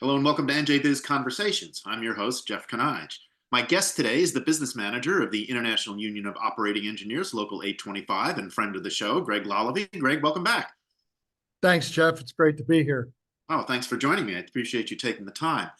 Hello and welcome to NJBIZ Conversations. I'm your host, Jeff Kanij. My guest today is the business manager of the International Union of Operating Engineers, Local 825, and friend of the show, Greg Lalevee. Greg, welcome back. Thanks, Jeff. It's great to be here. Oh, thanks for joining me. I appreciate you taking the time.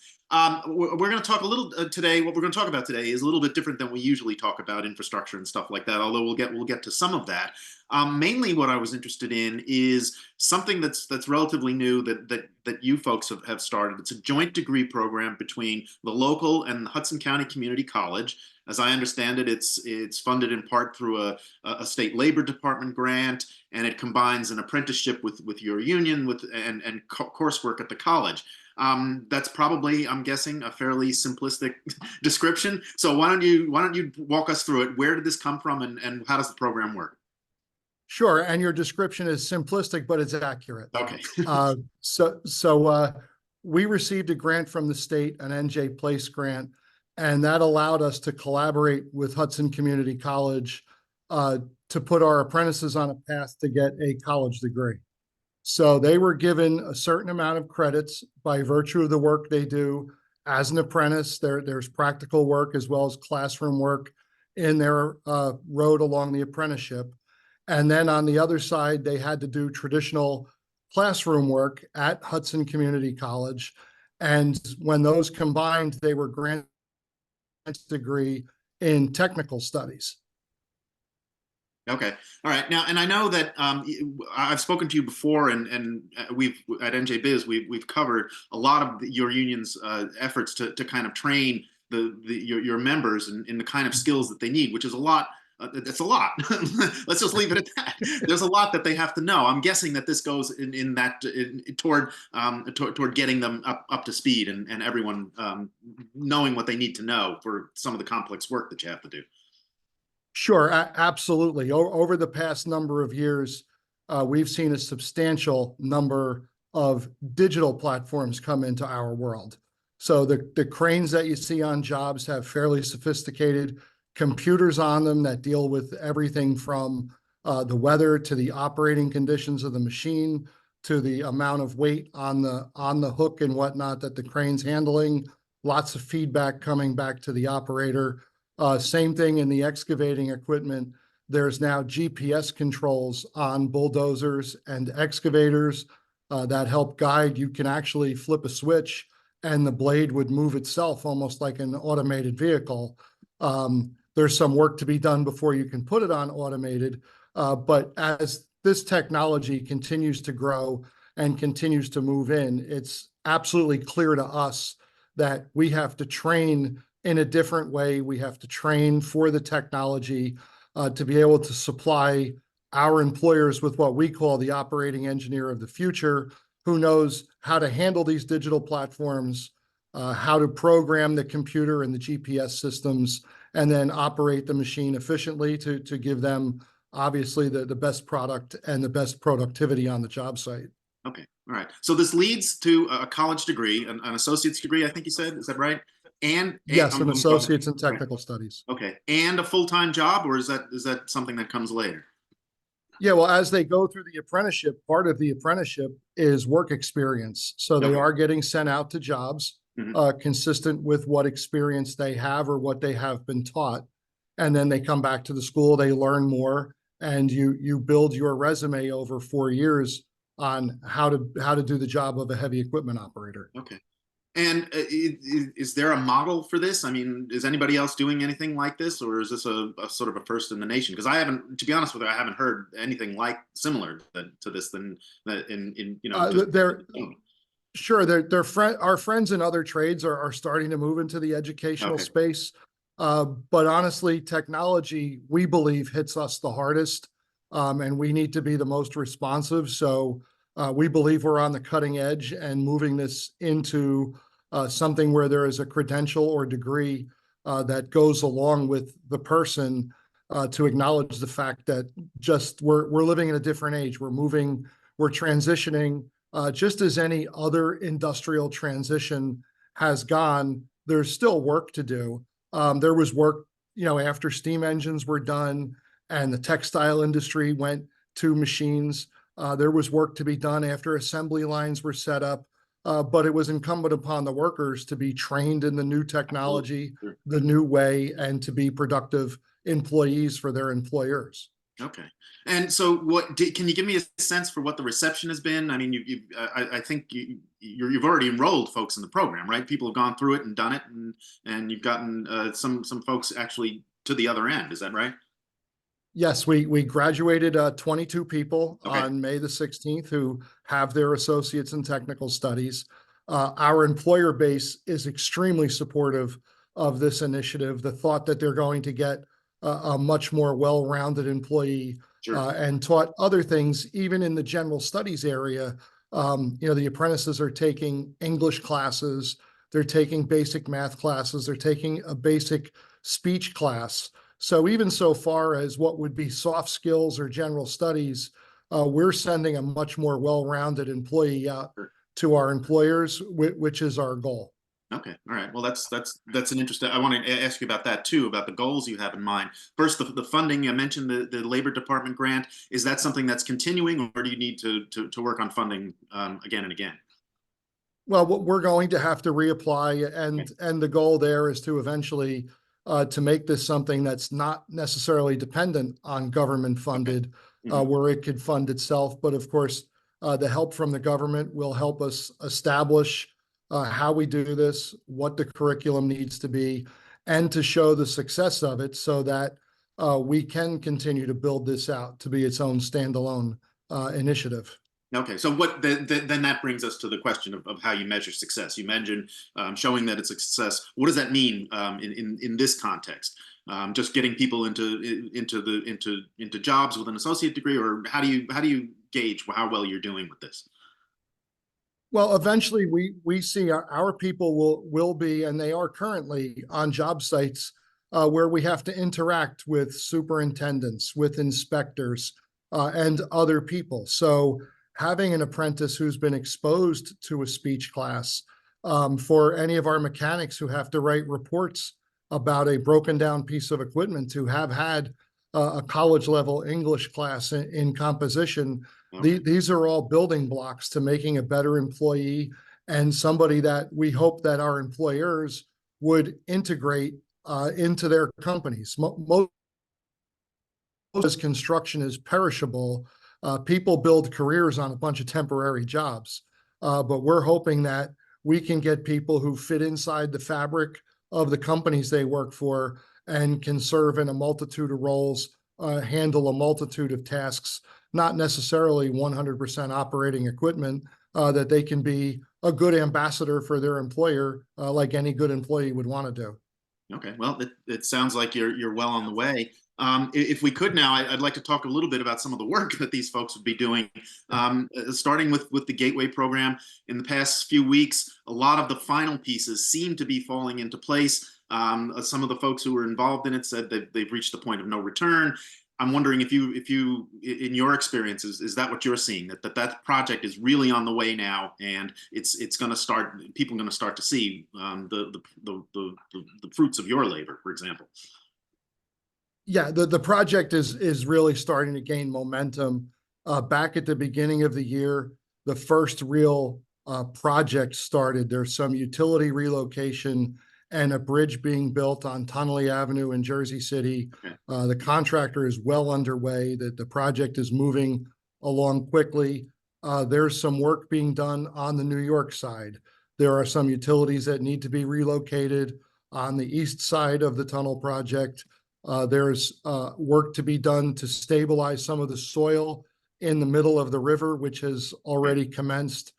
We're going to talk a little today. What we're going to talk about today is a little bit different than we usually talk about infrastructure and stuff like that. Although we'll get to some of that. Mainly, what I was interested in is something that's relatively new that you folks have started. It's a joint degree program between the local and the Hudson County Community College. As I understand it, it's funded in part through a state labor department grant, and it combines an apprenticeship with your union and coursework at the college. That's probably, I'm guessing, a fairly simplistic description. So why don't you walk us through it? Where did this come from, and how does the program work? Sure, and your description is simplistic, but it's accurate. Okay. We received a grant from the state, an NJ grant, and that allowed us to collaborate with Hudson Community College to put our apprentices on a path to get a college degree. So they were given a certain amount of credits by virtue of the work they do as an apprentice. There's practical work as well as classroom work in their road along the apprenticeship. And then on the other side, they had to do traditional classroom work at Hudson Community College. And when those combined, they were granted a degree in technical studies. Okay. All right. Now, and I know that I've spoken to you before, and we've at NJBIZ we've covered a lot of your union's efforts to kind of train your members in the kind of skills that they need, which is a lot. It's a lot. Let's just leave it at that. There's a lot that they have to know. I'm guessing that this goes toward getting them up to speed and everyone knowing what they need to know for some of the complex work that you have to do. Sure, absolutely. Over the past number of years, we've seen a substantial number of digital platforms come into our world. So the cranes that you see on jobs have fairly sophisticated computers on them that deal with everything from the weather to the operating conditions of the machine to the amount of weight on the hook and whatnot that the crane's handling. Lots of feedback coming back to the operator. Same thing in the excavating equipment. There's now GPS controls on bulldozers and excavators that help guide. You can actually flip a switch and the blade would move itself almost like an automated vehicle. There's some work to be done before you can put it on automated. But as this technology continues to grow and continues to move in, it's absolutely clear to us that we have to train in a different way. We have to train for the technology to be able to supply our employers with what we call the operating engineer of the future, who knows how to handle these digital platforms, how to program the computer and the GPS systems, and then operate the machine efficiently to give them obviously the best product and the best productivity on the job site. Okay, all right. So this leads to a college degree, an associate's degree, I think you said. Is that right? And yes, an associate's in technical studies. Okay, and a full-time job, or is that something that comes later? Yeah, well, as they go through the apprenticeship, part of the apprenticeship is work experience. So they are getting sent out to jobs consistent with what experience they have or what they have been taught. And then they come back to the school, they learn more, and you build your resume over 4 years on how to do the job of a heavy equipment operator. Okay. And is there a model for this? I mean, is anybody else doing anything like this, or is this a sort of a first in the nation? Because I haven't, to be honest with you, I haven't heard anything like similar to this than in you know. Sure, our friends in other trades are starting to move into the educational space, but honestly, technology we believe hits us the hardest, and we need to be the most responsive. So we believe we're on the cutting edge and moving this into something where there is a credential or degree that goes along with the person to acknowledge the fact that just we're living in a different age. We're transitioning just as any other industrial transition has gone. There's still work to do. There was work, after steam engines were done and the textile industry went to machines. There was work to be done after assembly lines were set up. but it was incumbent upon the workers to be trained in the new technology, Sure. the new way, and to be productive employees for their employers. Okay. And so can you give me a sense for what the reception has been? I mean, I think you've already enrolled folks in the program, right? People have gone through it and done it, and you've gotten some folks actually to the other end. Is that right? Yes, we graduated 22 people Okay. on May the 16th who have their associates in technical studies. Our employer base is extremely supportive of this initiative. The thought that they're going to get a much more well-rounded employee Sure. and taught other things, even in the general studies area. The apprentices are taking English classes, they're taking basic math classes, they're taking a basic speech class. So even so far as what would be soft skills or general studies, we're sending a much more well-rounded employee out Sure. to our employers, which is our goal. Okay. All right. Well, that's an interesting. I want to ask you about that too, about the goals you have in mind. First, the funding. I mentioned the Labor Department grant. Is that something that's continuing, or do you need to work on funding again and again? Well, we're going to have to reapply, Okay. and the goal there is to eventually to make this something that's not necessarily dependent on government funded, Okay. Mhm. where it could fund itself. But of course, the help from the government will help us establish how we do this, what the curriculum needs to be, and to show the success of it so that we can continue to build this out to be its own standalone initiative. Okay, so then that brings us to the question of how you measure success. You mentioned showing that it's a success. What does that mean in this context? Just getting people into jobs with an associate degree, or how do you gauge how well you're doing with this? Well, eventually we see our people will be, and they are currently on job sites where we have to interact with superintendents, with inspectors, and other people. So having an apprentice who's been exposed to a speech class, for any of our mechanics who have to write reports about a broken down piece of equipment, to have had a college level English class in composition. Okay. These are all building blocks to making a better employee and somebody that we hope that our employers would integrate into their companies. Most construction is perishable. People build careers on a bunch of temporary jobs, but we're hoping that we can get people who fit inside the fabric of the companies they work for and can serve in a multitude of roles, handle a multitude of tasks, not necessarily 100% operating equipment, that they can be a good ambassador for their employer, like any good employee would want to do. Okay, well, it sounds like you're well on the way. If we could now, I'd like to talk a little bit about some of the work that these folks would be doing, starting with the Gateway program. In the past few weeks, a lot of the final pieces seem to be falling into place. Some of the folks who were involved in it said that they've reached the point of no return. I'm wondering if you, in your experiences, is that what you're seeing? That project is really on the way now, and it's going to start. People are going to start to see the fruits of your labor, for example. Yeah, the project is really starting to gain momentum. Back at the beginning of the year, the first real project started. There's some utility relocation and a bridge being built on Tunnelly Avenue in Jersey City. Okay. The contractor is well underway. The project is moving along quickly. There's some work being done on the New York side. There are some utilities that need to be relocated on the east side of the tunnel project. There's work to be done to stabilize some of the soil in the middle of the river, which has already commenced.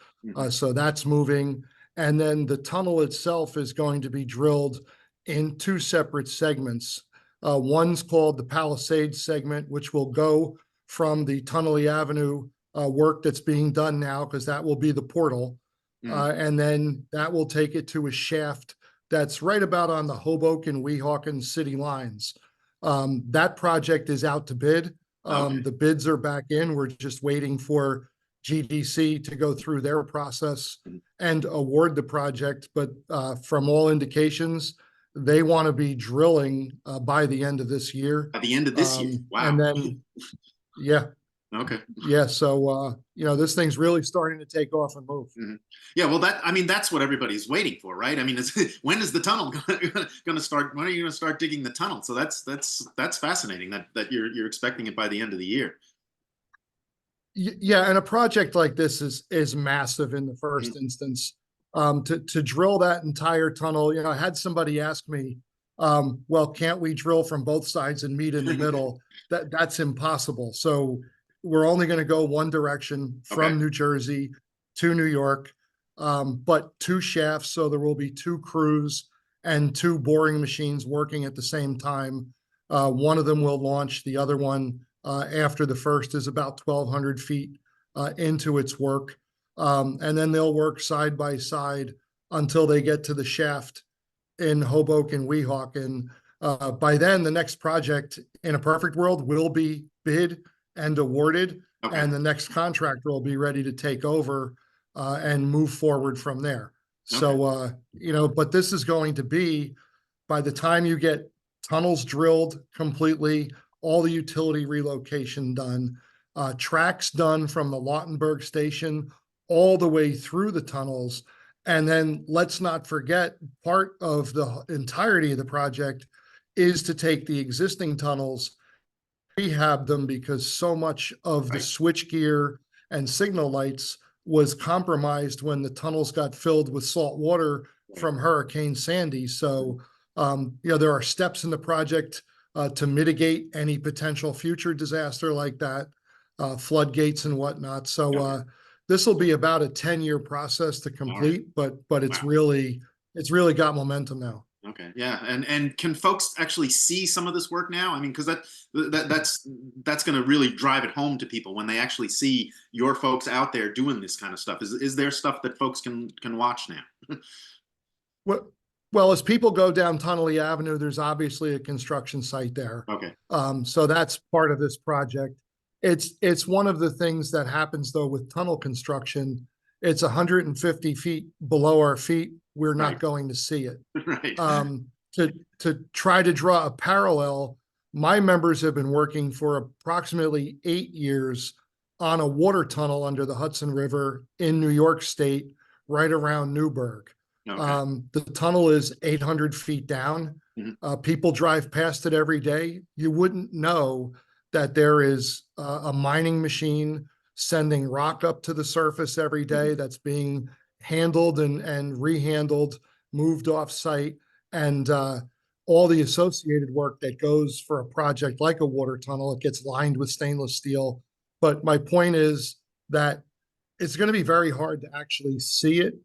So that's moving. And then the tunnel itself is going to be drilled in two separate segments. One's called the Palisades segment, which will go from the Tunnelly Avenue work that's being done now, because that will be the portal. And then that will take it to a shaft that's right about on the Hoboken-Weehawken city lines. That project is out to bid. Okay. The bids are back in. We're just waiting for GDC to go through their process and award the project. But from all indications, they want to be drilling by the end of this year. At the end of this year, wow. And then, yeah. Okay. Yeah, so this thing's really starting to take off and move. Mhm. Yeah, well, I mean, that's what everybody's waiting for, right? I mean, when is the tunnel going to start? When are you going to start digging the tunnel? So that's fascinating that you're expecting it by the end of the year. Yeah, and a project like this is massive in the first Mhm. instance. To drill that entire tunnel, I had somebody ask me, well, can't we drill from both sides and meet in the middle? That's impossible. So we're only going to go one direction Okay. from New Jersey to New York, but two shafts, so there will be two crews and two boring machines working at the same time. One of them will launch, the other one after the first is about 1,200 feet into its work. And then they'll work side by side until they get to the shaft in Hoboken, Weehawken. By then, the next project in a perfect world will be bid and awarded, Okay. and the next contractor will be ready to take over and move forward from there. Okay. So, but this is going to be, by the time you get tunnels drilled completely, all the utility relocation done, tracks done from the Lautenberg station all the way through the tunnels. And then let's not forget, part of the entirety of the project is to take the existing tunnels, rehab them, because so much of the Right. switch gear and signal lights was compromised when the tunnels got filled with salt water Right. from Hurricane Sandy. So, there are steps in the project to mitigate any potential future disaster like that, floodgates and whatnot. So, Okay. this will be about a 10-year process to All right. complete, but it's Wow. really got momentum now. Okay. Yeah. And can folks actually see some of this work now? I mean, because that's going to really drive it home to people when they actually see your folks out there doing this kind of stuff. Is there stuff that folks can watch now? Well, well, as people go down Tunnelly Avenue, there's obviously a construction site there. Okay. So that's part of this project. It's one of the things that happens though with tunnel construction. It's 150 feet below our feet. We're not Right. going to see it. Right. Um, to try to draw a parallel, my members have been working for approximately 8 years on a water tunnel under the Hudson River in New York State, right around Newburgh. Okay. The tunnel is 800 feet down. Mhm. People drive past it every day. You wouldn't know that there is a mining machine sending rock up to the surface every day Mhm. that's being handled and rehandled, moved off site, and all the associated work that goes for a project like a water tunnel. It gets lined with stainless steel. But my point is that it's going to be very hard to actually see it.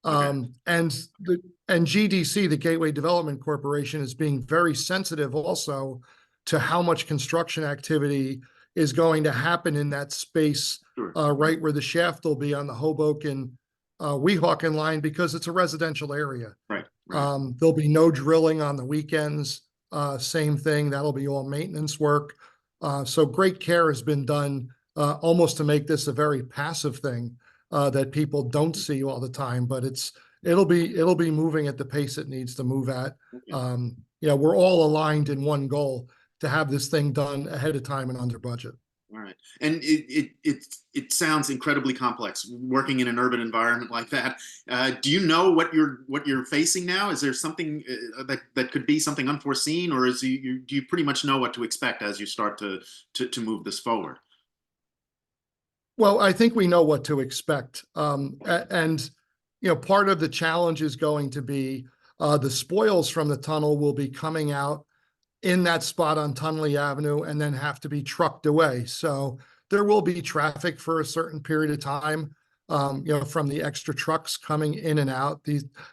Okay. And GDC, the Gateway Development Corporation, is being very sensitive also to how much construction activity is going to happen in that space, Sure. right where the shaft will be on the Hoboken Weehawken line, because it's a residential area. Right. Right. There'll be no drilling on the weekends. Same thing, that'll be all maintenance work. So great care has been done almost to make this a very passive thing that people don't see all the time, but it'll be moving at the pace it needs to move at. Okay. We're all aligned in one goal, to have this thing done ahead of time and under budget. All right. And it sounds incredibly complex working in an urban environment like that. Do you know what you're facing now? Is there something that could be something unforeseen, or do you pretty much know what to expect as you start to move this forward? Well, I think we know what to expect. And part of the challenge is going to be the spoils from the tunnel will be coming out in that spot on Tunnelly Avenue and then have to be trucked away. So there will be traffic for a certain period of time, from the extra trucks coming in and out.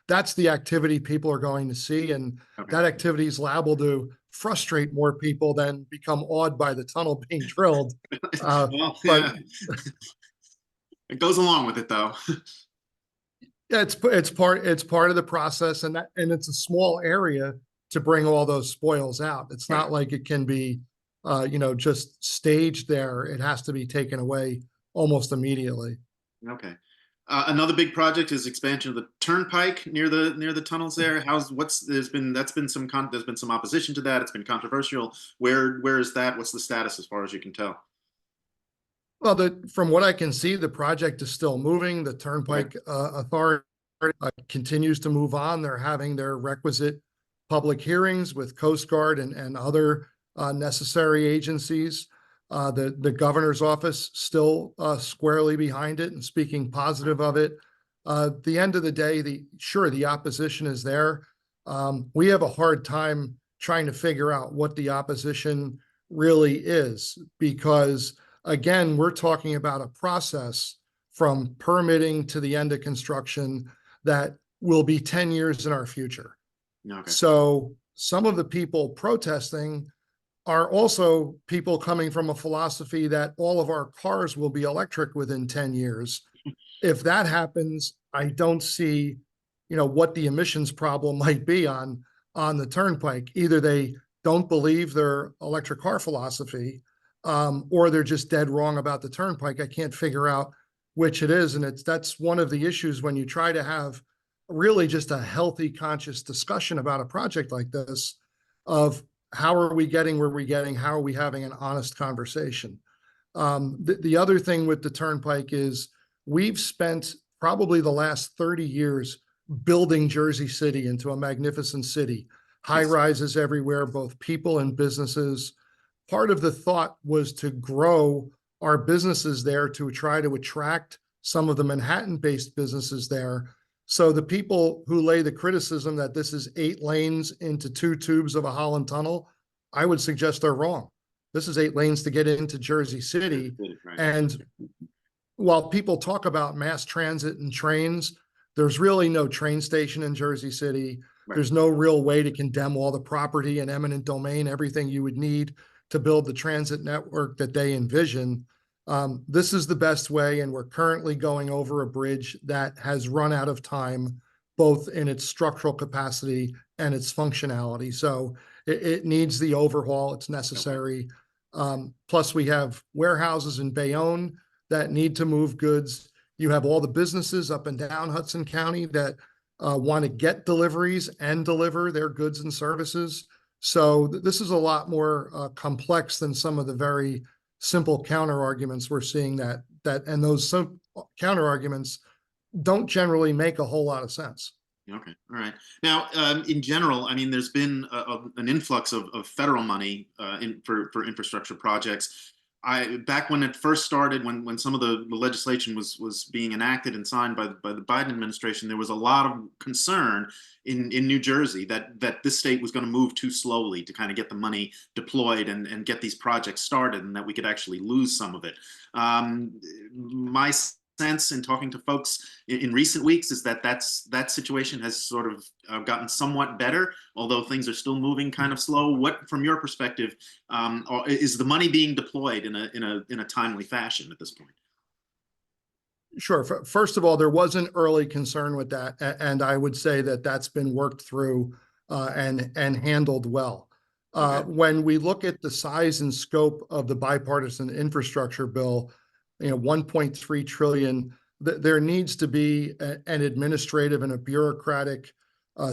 That's the activity people are going to see. And Okay. that activity is liable to frustrate more people than become awed by the tunnel being drilled. Well, But yeah, it goes along with it though. yeah, it's part of the process, and it's a small area to bring all those spoils out. It's Right. not like it can be, just staged there. It has to be taken away almost immediately. Okay. Another big project is expansion of the turnpike near the tunnels there. There's been some opposition to that. It's been controversial. Where is that? What's the status as far as you can tell? Well, from what I can see, the project is still moving. The Okay. Turnpike Authority continues to move on. They're having their requisite public hearings with Coast Guard and other necessary agencies. The governor's office still squarely behind it and speaking positive of it. At the end of the day, the opposition is there. We have a hard time trying to figure out what the opposition really is, because again, we're talking about a process from permitting to the end of construction that will be 10 years in our future. Okay. So some of the people protesting are also people coming from a philosophy that all of our cars will be electric within 10 years. If that happens, I don't see, what the emissions problem might be on the Turnpike. Either they don't believe their electric car philosophy, or they're just dead wrong about the Turnpike. I can't figure out which it is. And that's one of the issues when you try to have really just a healthy, conscious discussion about a project like this, of how are we getting where we're getting? How are we having an honest conversation? The other thing with the Turnpike is we've spent probably the last 30 years building Jersey City into a magnificent city, high Yes. rises everywhere, both people and businesses. Part of the thought was to grow our businesses there to try to attract some of the Manhattan-based businesses there. So the people who lay the criticism that this is 8 lanes into 2 tubes of a Holland tunnel, I would suggest they're wrong. This is 8 lanes to get into Jersey City. Right. And while people talk about mass transit and trains, there's really no train station in Jersey City. Right. There's no real way to condemn all the property and eminent domain, everything you would need to build the transit network that they envision. This is the best way, and we're currently going over a bridge that has run out of time, both in its structural capacity and its functionality. So it needs the overhaul. It's necessary. Plus, we have warehouses in Bayonne that need to move goods. You have all the businesses up and down Hudson County that want to get deliveries and deliver their goods and services. So this is a lot more complex than some of the very simple counter arguments we're seeing and those counter arguments don't generally make a whole lot of sense. Okay. All right. Now, in general, I mean, there's been an influx of federal money for infrastructure projects. Back when it first started, when some of the legislation was being enacted and signed by the Biden administration, there was a lot of concern in New Jersey that this state was going to move too slowly to kind of get the money deployed and get these projects started, and that we could actually lose some of it. My sense in talking to folks in recent weeks is that situation has sort of gotten somewhat better, although things are still moving kind of slow. What, from your perspective, is the money being deployed in a timely fashion at this point? Sure. First of all, there was an early concern with that, and I would say that that's been worked through and handled well. Okay. When we look at the size and scope of the bipartisan infrastructure bill, 1.3 trillion, there needs to be an administrative and a bureaucratic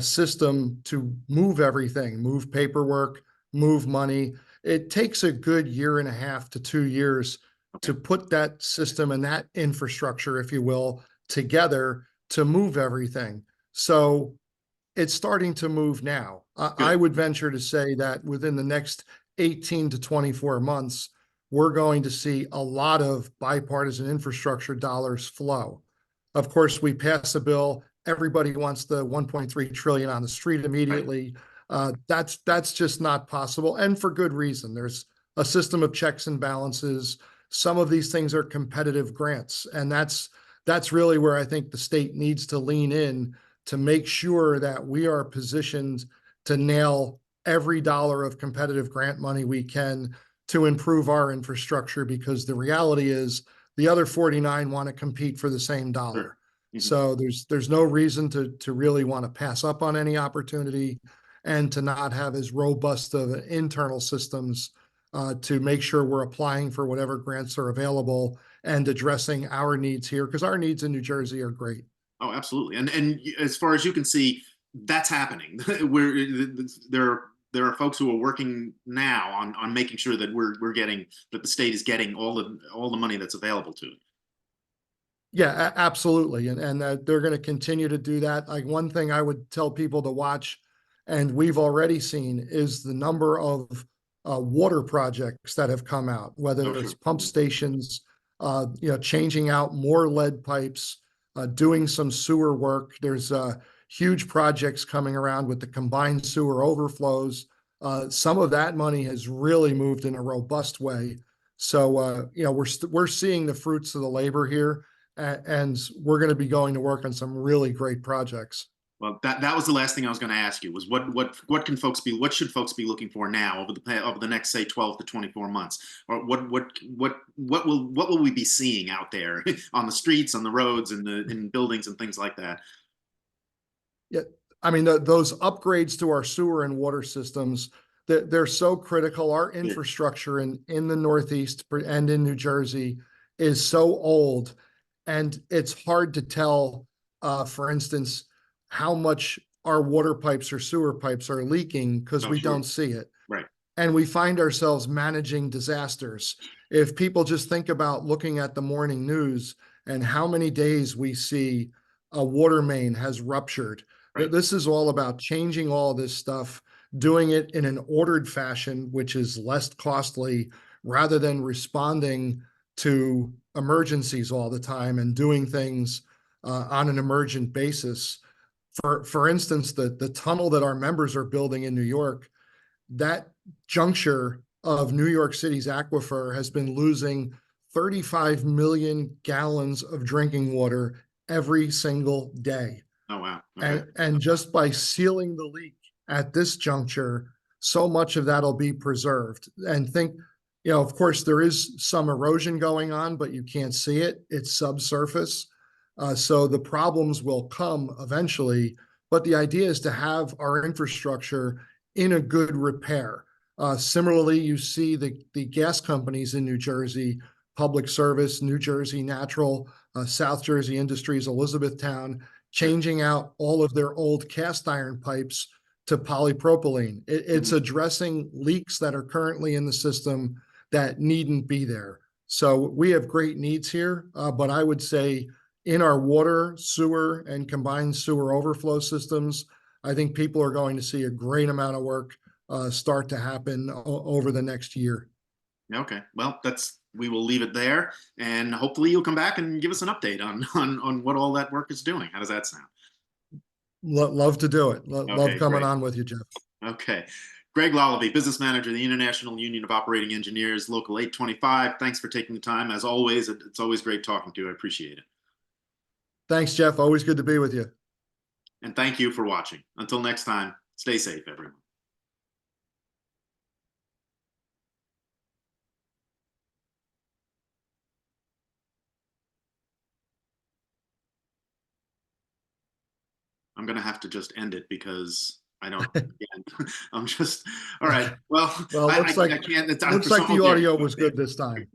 system to move everything, move paperwork, move money. It takes a good 1.5 to 2 years to put that system and that infrastructure, if you will, together to move everything. So it's starting to move now. I would venture to say that within the next 18 to 24 months, we're going to see a lot of bipartisan infrastructure dollars flow. Of course, we pass a bill, everybody wants the 1.3 trillion on the street immediately. Right. That's just not possible, and for good reason. There's a system of checks and balances. Some of these things are competitive grants, and that's really where I think the state needs to lean in to make sure that we are positioned to nail every dollar of competitive grant money we can to improve our infrastructure, because the reality is the other 49 want to compete for the same dollar. Sure. Mm-hmm. So there's no reason to really want to pass up on any opportunity, and to not have as robust of internal systems to make sure we're applying for whatever grants are available and addressing our needs here, because our needs in New Jersey are great. Oh, absolutely. And as far as you can see, that's happening. There are there are folks who are working now on making sure that that the state is getting all the money that's available to it. Yeah, absolutely. And they're going to continue to do that. Like, one thing I would tell people to watch, and we've already seen, is the number of water projects that have come out, whether Oh, sure. it's pump stations, changing out more lead pipes, doing some sewer work. There's huge projects coming around with the combined sewer overflows. Some of that money has really moved in a robust way. So, we're seeing the fruits of the labor here, and we're going to be going to work on some really great projects. Well, that was the last thing I was going to ask you, was what should folks be looking for now over the next, say, 12 to 24 months, or what will we be seeing out there on the streets, on the roads, in buildings and things like that? Yeah, I mean, those upgrades to our sewer and water systems, they're so critical. Our infrastructure in the Northeast and in New Jersey is so old, and it's hard to tell, for instance, how much our water pipes or sewer pipes are leaking, because we don't see it. Right. And we find ourselves managing disasters. If people just think about looking at the morning news and how many days we see a water main has ruptured. Right. This is all about changing all this stuff, doing it in an ordered fashion, which is less costly, rather than responding to emergencies all the time and doing things on an emergent basis. For instance, the tunnel that our members are building in New York, that juncture of New York City's aquifer has been losing 35 million gallons of drinking water every single day. Oh, wow. Okay. And just by sealing the leak at this juncture, so much of that'll be preserved. And of course, there is some erosion going on, but you can't see it. It's subsurface. So the problems will come eventually, but the idea is to have our infrastructure in a good repair. Similarly, you see the gas companies in New Jersey, Public Service, New Jersey Natural, South Jersey Industries, Elizabethtown, changing out all of their old cast iron pipes to polypropylene. It's addressing leaks that are currently in the system that needn't be there. So we have great needs here, but I would say in our water, sewer, and combined sewer overflow systems, I think people are going to see a great amount of work start to happen over the next year. Okay, well, we will leave it there, and hopefully you'll come back and give us an update on what all that work is doing. How does that sound? Love to do it. Love coming great. on with you, Jeff. Okay. Greg Lalevee, Business Manager of the International Union of Operating Engineers, Local 825. Thanks for taking the time. As always, it's always great talking to you. I appreciate it. Thanks, Jeff. Always good to be with you. And thank you for watching. Until next time, stay safe, everyone. I'm going to have to just end it because I don't, again, I'm just, all right. Well, Well, I can't. Looks like the audio was good this time.